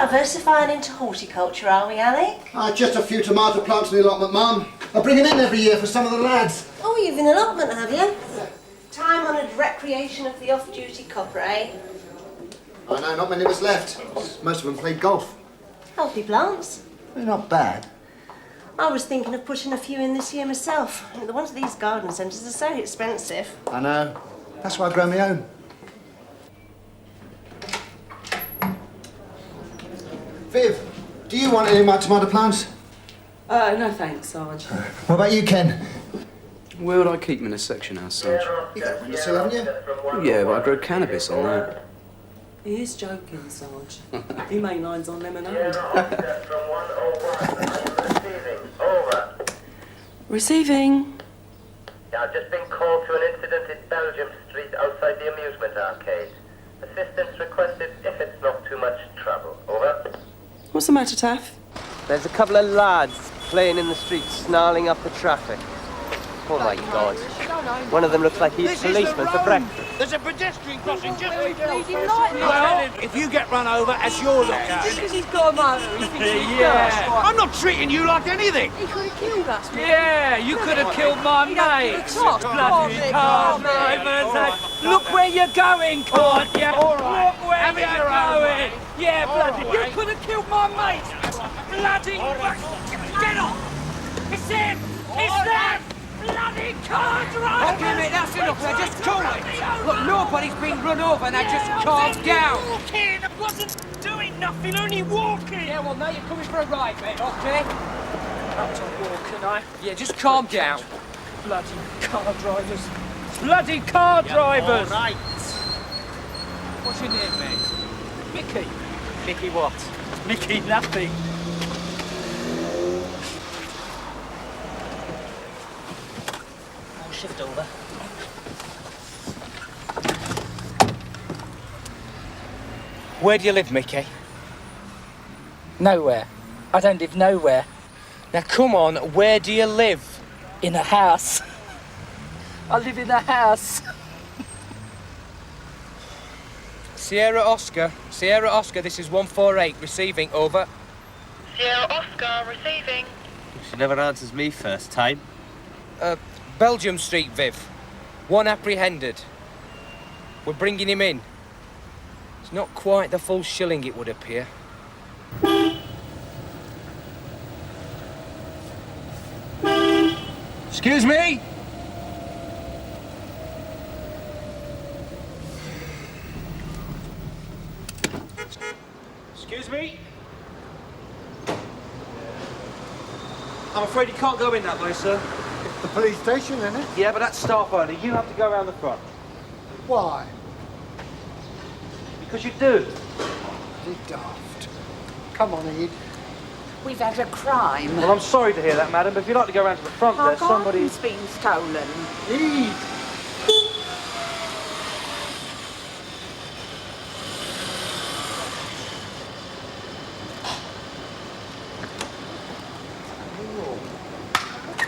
Diversifying into horticulture, are we, Alec? Just a few tomato plants in the allotment, Mum. I bring them in every year for some of the lads. Oh, you've an allotment, have you? Time-honoured recreation of the off-duty copper, eh? I know, not many of us left. Most of them played golf. Healthy plants. They're not bad. I was thinking of putting a few in this year myself. The ones at these garden centres are so expensive. I know. That's why I grow my own. Viv, do you want any of my tomato plants? No thanks, Sarge. What about you, Ken? Where would I keep them in a section house, Sarge? You got a windowsill, haven't you? Yeah, but I grow cannabis on that. He is joking, Sarge. He mainlines on lemonade. Receiving. Yeah, I've just been called to an incident in Belgium Street outside the amusement arcade. Assistance requested if it's not too much trouble. Over. What's the matter, Taff? There's a couple of lads playing in the street, snarling up the traffic. Oh my God. One of them looks like he's policeman for breakfast. There's a pedestrian crossing just Well, if you get run over, as your lookout. Because he's got a motor, he thinks he's Yeah. I'm not treating you like anything. He could have killed us, man. Yeah, you could have killed my mate. Bloody car drivers. Look where you're going, can't you? All right. Look where you're going. Yeah, bloody. You could have killed my mate. Bloody. Get off. It's him. It's them. Bloody car drivers. Okay, mate, that's enough. Now just cool it. Look, nobody's been run over. Now just calm down. Walking. I wasn't doing nothing, only walking. Yeah, well, now you're coming for a ride, mate, okay? Up to walking, I. Yeah, just calm down. Bloody car drivers. Bloody car drivers. All right. What's your name, mate? Mickey. Mickey what? Mickey nothing. I'll shift over. Where do you live, Mickey? Nowhere. I don't live nowhere. Now, come on, where do you live? In a house. I live in a house. Sierra Oscar, this is 148, receiving, over. Sierra Oscar, receiving. She never answers me first time. Belgium Street, Viv. One apprehended. We're bringing him in. It's not quite the full shilling, it would appear. Excuse me? Excuse me? I'm afraid you can't go in that way, sir. The police station, isn't it? Yeah, but that's staff only. You have to go around the front. Why? Because you do. You're daft. Come on, Ed. We've had a crime. Well, I'm sorry to hear that, madam, but if you'd like to go around to the front Our there, somebody... garden's been stolen. Ed!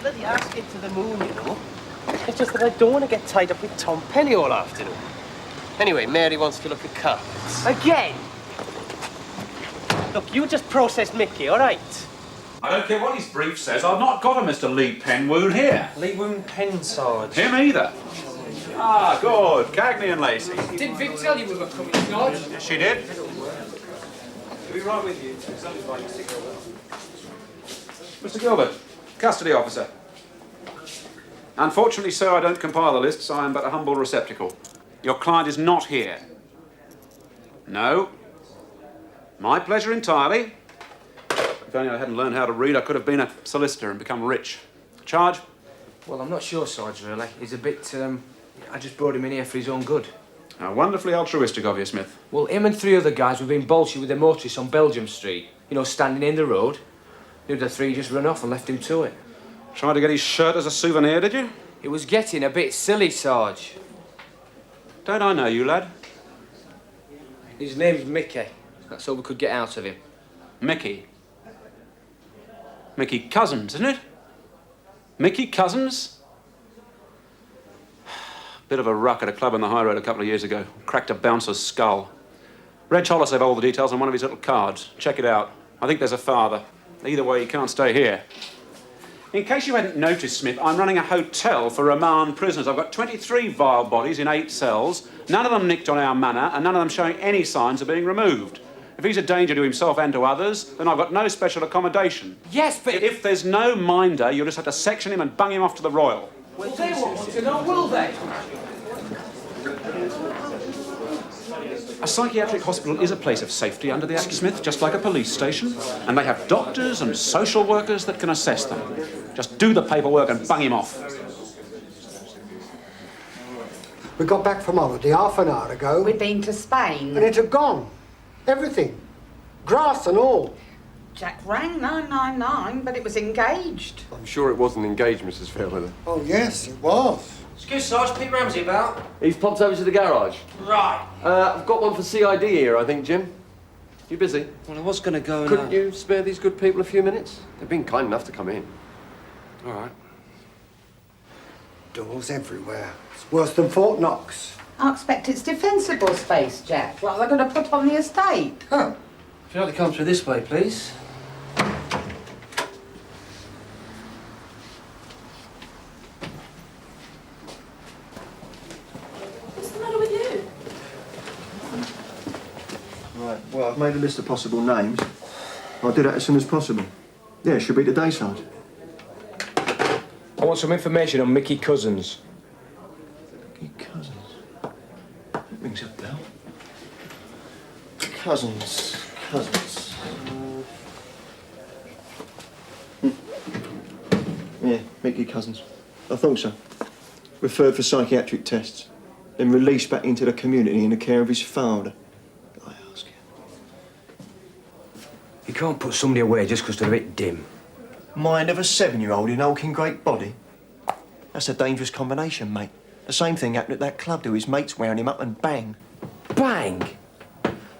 Bloody ask it to the moon, you know. It's just that I don't want to get tied up with Tom Penny all afternoon. Anyway, Mary wants to look at carpets. Again? Look, you just process Mickey, all right? I don't care what his brief says. I've not got a Mr. Lee Penwoon here. Lee Woon Pen, Sarge. Him either. Ah, good. Cagney and Lacey. Did Viv tell you we were coming, George? Yes, she did. I'll be right with you. Mr. Gilbert, custody officer. Unfortunately, sir, I don't compile the lists. I am but a humble receptacle. Your client is not here. No. My pleasure entirely. If only I hadn't learned how to read, I could have been a solicitor and become rich. Charge? Well, I'm not sure, Sarge, really. He's a bit, I just brought him in here for his own good. How wonderfully altruistic of you, Smith. Well, him and three other guys were being bolshy with their motorists on Belgium Street. You know, standing in the road. The other three just run off and left him to it. Tried to get his shirt as a souvenir, did you? It was getting a bit silly, Sarge. Don't I know you, lad? His name's Mickey. That's all we could get out of him. Mickey. Mickey Cozens, isn't it? Mickey Cozens? Bit of a ruck at a club on the high road a couple of years ago. Cracked a bouncer's skull. Reg Hollis have all the details on one of his little cards. Check it out. I think there's a father. Either way, he can't stay here. In case you hadn't noticed, Smith, I'm running a hotel for remand prisoners. I've got 23 vile bodies in 8 cells, none of them nicked on our manor, and none of them showing any signs of being removed. If he's a danger to himself and to others, then I've got no special accommodation. Yes, but... If there's no minder, you'll just have to section him and bung him off to the Royal. Well, they won't want to know, will they? A psychiatric hospital is a place of safety under the Act, Smith, just like a police station. And they have doctors and social workers that can assess them. Just do the paperwork and bung him off. We got back from holiday half an hour ago. We'd been to Spain. And it had gone. Everything. Grass and all. Jack rang 999, but it was engaged. I'm sure it wasn't engaged, Mrs. Fairweather. Oh, yes, it was. Excuse Sarge, Pete Ramsey about? He's popped over to the garage. Right. I've got one for CID here, I think, Jim. You busy? Well, I was going to go and... Couldn't you spare these good people a few minutes? They've been kind enough to come in. All right. Doors everywhere. It's worse than Fort Knox. I expect it's defensible space, Jack, like they're going to put on the estate. Huh. If you'd like to come through this way, please. What's the matter with you? Right, well, I've made a list of possible names. I'll do that as soon as possible. Yeah, it should be today, Sarge. I want some information on Mickey Cozens. Mickey Cozens? Rings a bell. Cozens. Yeah, Mickey Cozens. I thought so. Referred for psychiatric tests. Then released back into the community in the care of his father. I ask you. You can't put somebody away just because they're a bit dim. Mind of a 7-year-old in hulking great body? That's a dangerous combination, mate. The same thing happened at that club to his mates wearing him up and bang. Bang!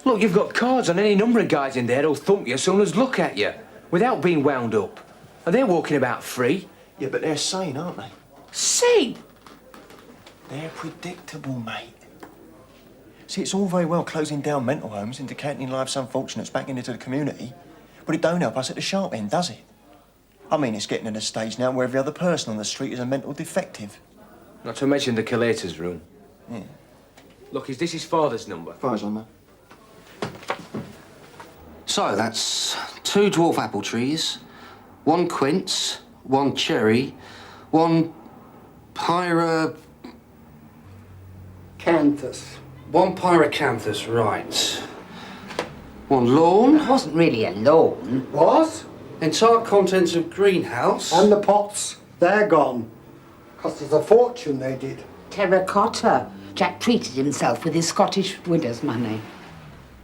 Look, you've got cards on any number of guys in there who'll thump you as soon as look at you, without being wound up. And they're walking about free. Yeah, but they're sane, aren't they? Sane? They're predictable, mate. See, it's all very well closing down mental homes and decanting lives unfortunates back into the community, but it don't help us at the sharp end, does it? I mean, it's getting to the stage now where every other person on the street is a mental defective. Not to mention the collator's room. Yeah. Look, is this his father's number? Father's on that. So, that's 2 dwarf apple trees, 1 quince, 1 cherry, 1 Canthus. 1 pyracanthus, right. 1 lawn. It wasn't really a lawn. Was? Entire contents of greenhouse. And the pots. They're gone. Cost us a fortune, they did. Terracotta. Jack treated himself with his Scottish widow's money.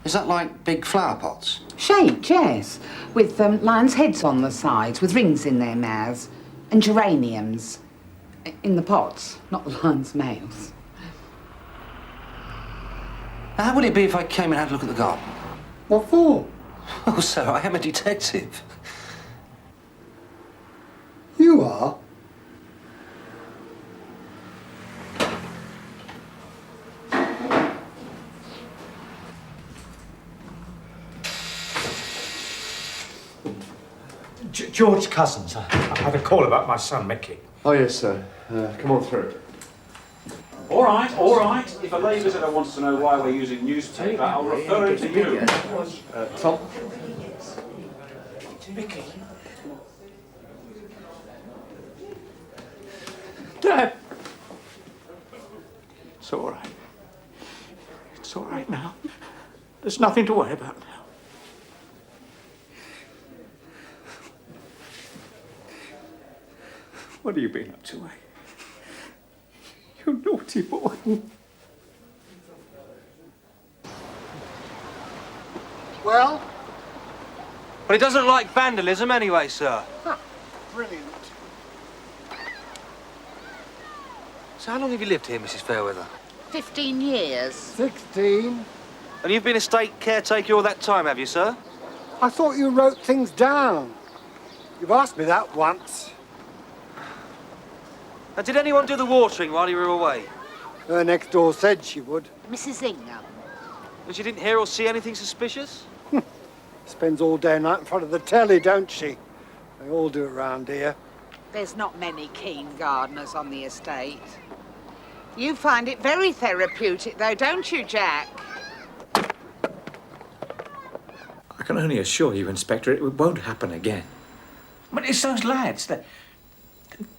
Is that like big flower pots? Shaped, yes. With lions' heads on the sides, with rings in their mouths. And geraniums. In the pots, not the lions' mouths. How would it be if I came and had a look at the garden? What for? Oh, sir, I am a detective. You are? George Cozens. I had a call about my son, Mickey. Oh, yes, sir. Come on through. All right, all right. If a lay visitor wants to know why we're using newspaper, I'll refer him to you. Tom? Mickey. Dad. It's all right. It's all right now. There's nothing to worry about now. What have you been up to, eh? You naughty boy. Well? But it doesn't like vandalism anyway, sir. Huh. Brilliant. So how long have you lived here, Mrs. Fairweather? 15 years. 16. And you've been estate caretaker all that time, have you, sir? I thought you wrote things down. You've asked me that once. And did anyone do the watering while you were away? Her next door said she would. Mrs. Ingham. And she didn't hear or see anything suspicious? Spends all day and night in front of the telly, don't she? They all do it round here. There's not many keen gardeners on the estate. You find it very therapeutic, though, don't you, Jack? I can only assure you, Inspector, it won't happen again. But it's those lads.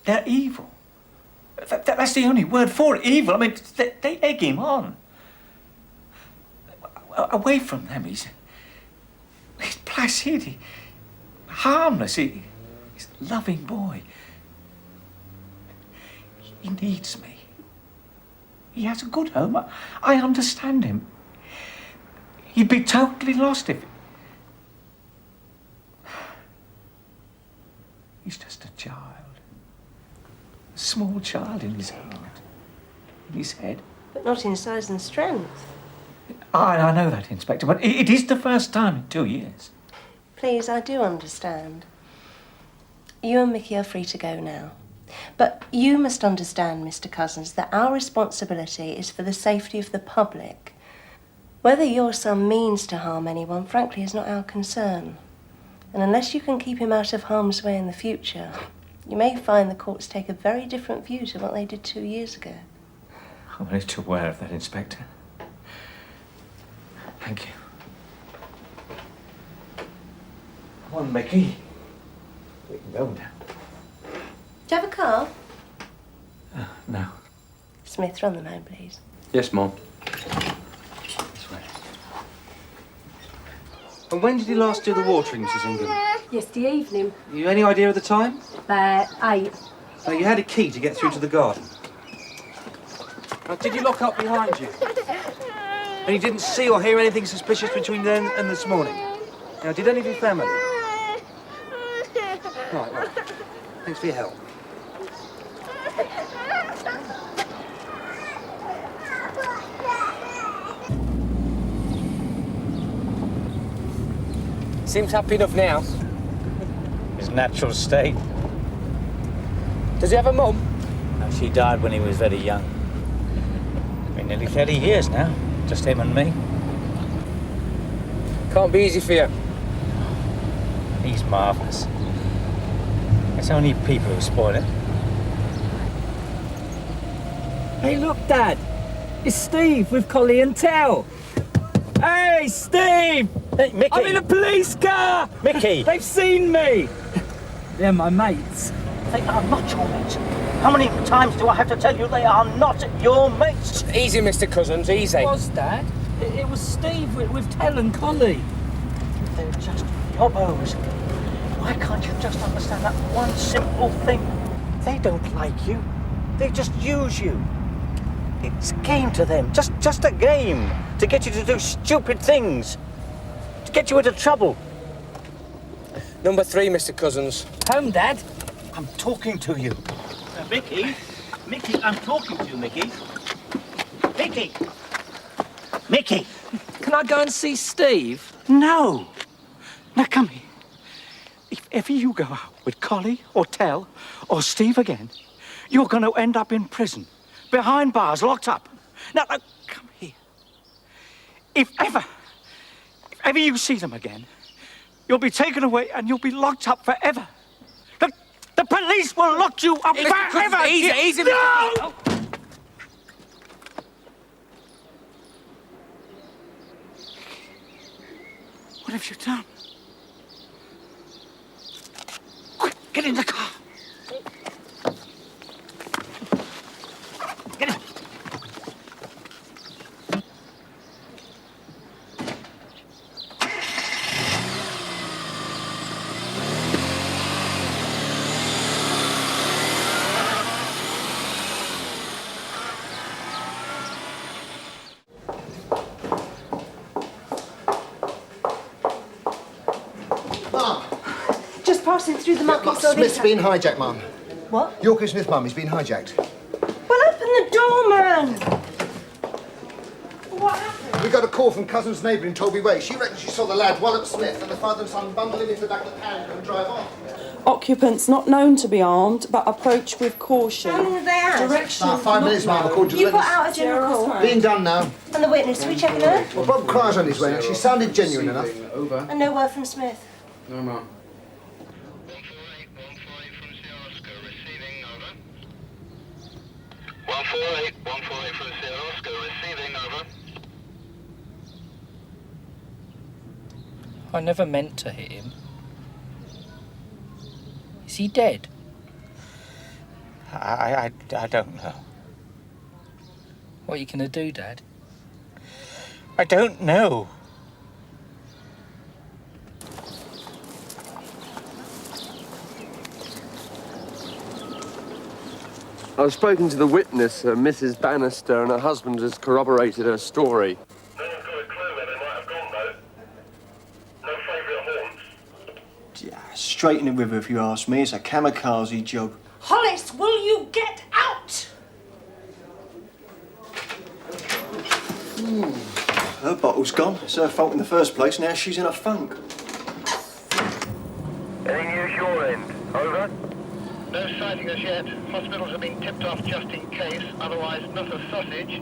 They're evil. That's the only word for it, evil. I mean, they egg him on. Away from them, he's placid, harmless, he's a loving boy. He needs me. He has a good home. I understand him. He'd be totally lost if... He's just a child. A small child in his heart. In his head. But not in size and strength. I know that, Inspector, but it is the first time in 2 years. Please, I do understand. You and Mickey are free to go now. But you must understand, Mr. Cozens, that our responsibility is for the safety of the public. Whether your son means to harm anyone, frankly, is not our concern. And unless you can keep him out of harm's way in the future, you may find the courts take a very different view to what they did 2 years ago. I'm only too aware of that, Inspector. Thank you. Come on, Mickey. We can go now. Do you have a car? No. Smith, run them home, please. Yes, Mom. This way. And when did you last do the watering, Mrs. Ingham? Yesterday evening. You any idea of the time? 8. No, you had a key to get through to the garden. Now, did you lock up behind you? And you didn't see or hear anything suspicious between then and this morning? Now, did any of your family? Right. Thanks for your help. Seems happy enough now. His natural state. Does he have a mum? No, she died when he was very young. Been nearly 30 years now. Just him and me. Can't be easy for you. He's marvellous. It's only people who spoil it. Hey, look, Dad. It's Steve with Collie and Tell. Hey, Steve! Hey, Mickey! I'm in a police car! Mickey! They've seen me! They're my mates. They are not your mates. How many times do I have to tell you they are not your mates? Easy, Mr. Cozens, easy. It was, Dad. It was Steve with Tell and Collie. They're just yobbos. Why can't you just understand that one simple thing? They don't like you. They just use you. It's a game to them. Just a game. To get you to do stupid things. To get you into trouble. Number 3, Mr. Cozens. Home, Dad. I'm talking to you. Mickey, I'm talking to you, Mickey. Mickey! Can I go and see Steve? No. Now, come here. If ever you go out with Collie or Tell or Steve again, you're going to end up in prison, behind bars, locked up. Now, come here. If ever you see them again, you'll be taken away and you'll be locked up forever. The police will lock you up forever! Easy, No! What have you done? Quick, get in the car. Get in. Just passing through the market. Smith's been hijacked, Mum. What? Yorkie Smith, Mum, he's been hijacked. Well, open the door, man! What happened? We got a call from Cousin's neighbour in Toby Way. She reckons she saw the lad wallop Smith and the father and son bundle him into the back of the pan and drive off. Occupants not known to be armed, but approach with caution. How long have they had? Direction. About 5 minutes, Mum, according to the You put witness. out a general call. Being done now. And the witness, are we checking her? Well, Bob Cry's on his way now. She sounded genuine enough. Over. And no word from Smith. No, ma'am. 148 from Sierra Oscar, receiving, over. I never meant to hit him. Is he dead? I don't know. What are you going to do, Dad? I don't know. I've spoken to the witness, Mrs. Bannister, and her husband has corroborated her story. No one's got a clue where they might have gone, though. No favourite haunts. Yeah, straight in the river, if you ask me. It's a kamikaze job. Hollis, will you get out? Her bottle's gone. It's her fault in the first place. Now she's in a funk. Any news your end? Over. No sighting as yet. Hospitals have been tipped off just in case, otherwise not a sausage.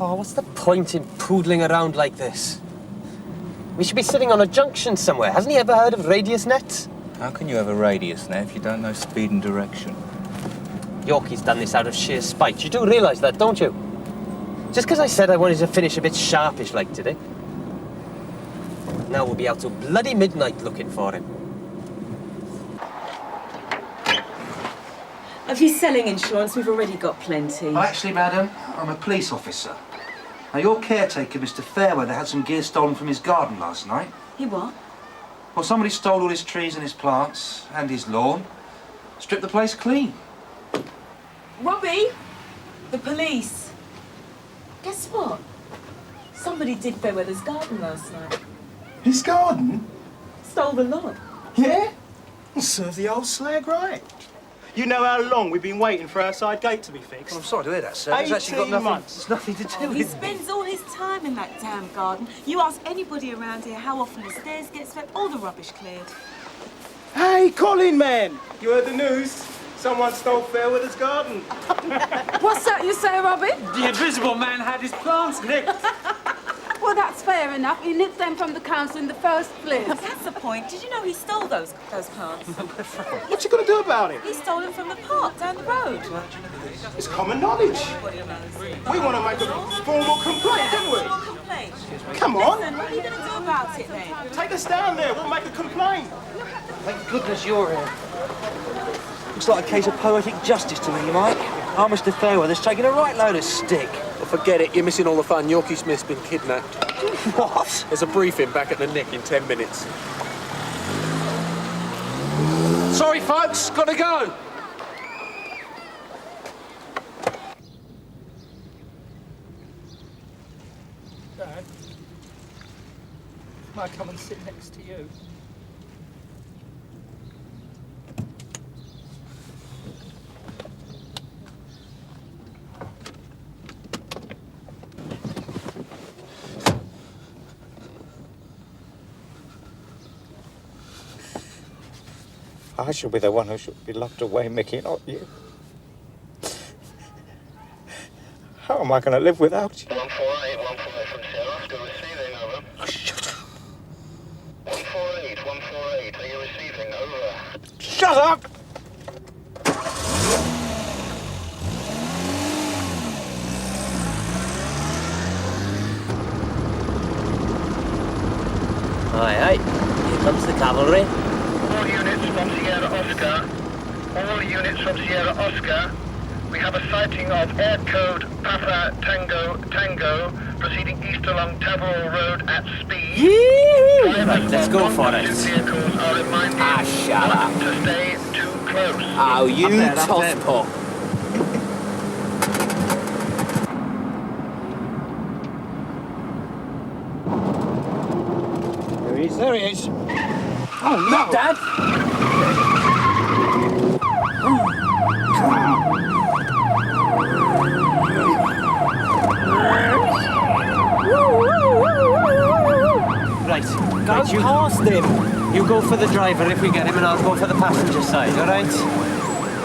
Oh, what's the point in poodling around like this? We should be sitting on a junction somewhere. Hasn't he ever heard of radius nets? How can you have a radius net if you don't know speed and direction? Yorkie's done this out of sheer spite. You do realise that, don't you? Just because I said I wanted to finish a bit sharpish like today. Now we'll be out till bloody midnight looking for him. If he's selling insurance, we've already got plenty. Actually, madam, I'm a police officer. Now, your caretaker, Mr. Fairweather, had some gear stolen from his garden last night. He what? Well, somebody stole all his trees and his plants, and his lawn. Stripped the place clean. Robbie! The police. Guess what? Somebody did Fairweather's garden last night. His garden? Stole the lot. Yeah? Well, serve the old slag right. You know how long we've been waiting for our side gate to be fixed? Well, I'm sorry to hear that, sir. It's actually got 18 nothing, months. it's nothing to do He with me. spends all his time in that damn garden. You ask anybody around here how often the stairs get swept, all the rubbish cleared. Hey, Colin, man! You heard the news? Someone stole Fairweather's garden. What's that you say, Robbie? The invisible man had his plants nicked. Well, that's fair enough. He nicked them from the council in the first place. That's the point. Did you know he stole those plants? What you gonna do about it? He stole them from the park down the road. It's common knowledge. We want to make a formal complaint, don't we? Complaint. Come on. Listen, what are you going to do about it then? Take us down there. We'll make a complaint. Thank goodness you're here. Looks like a case of poetic justice to me, Mike. Our Mr. Fairweather's taking a right load of stick. Well, forget it. You're missing all the fun. Yorkie Smith's been kidnapped. What? There's a briefing back at the Nick in 10 minutes. Sorry, folks. Gotta go. Dad, can I come and sit next to you? I should be the one who should be locked away, Mickey, not you. How am I going to live without you? 148 from Sierra Oscar, receiving, over. Oh, shut up. 148, are you receiving, over? Shut up! Aye, aye. Here comes the cavalry. All units from Sierra Oscar. All units from Sierra Oscar. We have a sighting of air code Papa Tango Tango proceeding east along Taverall Road at speed. Right, let's go for it. Vehicles are reminded shut not up. to stay too close. Oh, you Up tough pup. There he is. Oh, no! Dad! Right, go past him. You go for the driver if we get him, and I'll go for the passenger side, all right?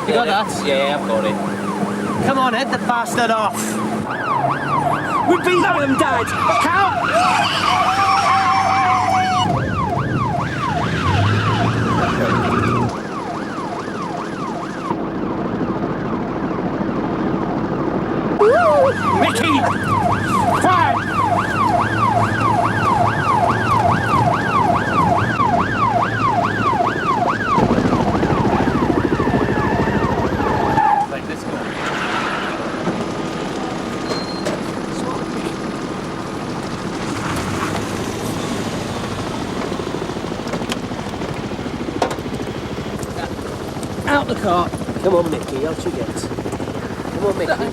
You got that? Yeah, I've got it. Come on, head the bastard off. We beat them, Dad! Count! Mickey! Quiet! Like this one. Out the car. Come on, Mickey, out you get. Come on, Mickey.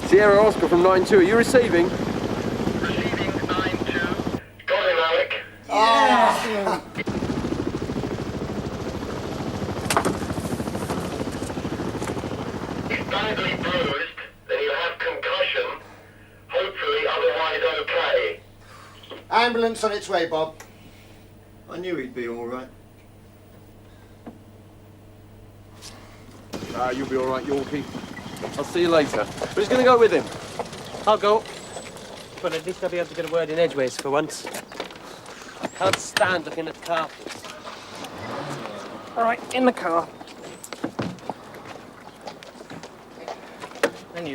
Sierra Oscar from 9-2, are you receiving? Receiving 9-2. Got him, Alec. Yeah. He's badly bruised, then he'll have concussion. Hopefully, otherwise okay. Ambulance on its way, Bob. I knew he'd be all right. You'll be all right, Yorkie. I'll see you later. Who's going to go with him? I'll go. But at least I'll be able to get a word in edgeways for once. I can't stand looking at carpets. All right, in the car. And you.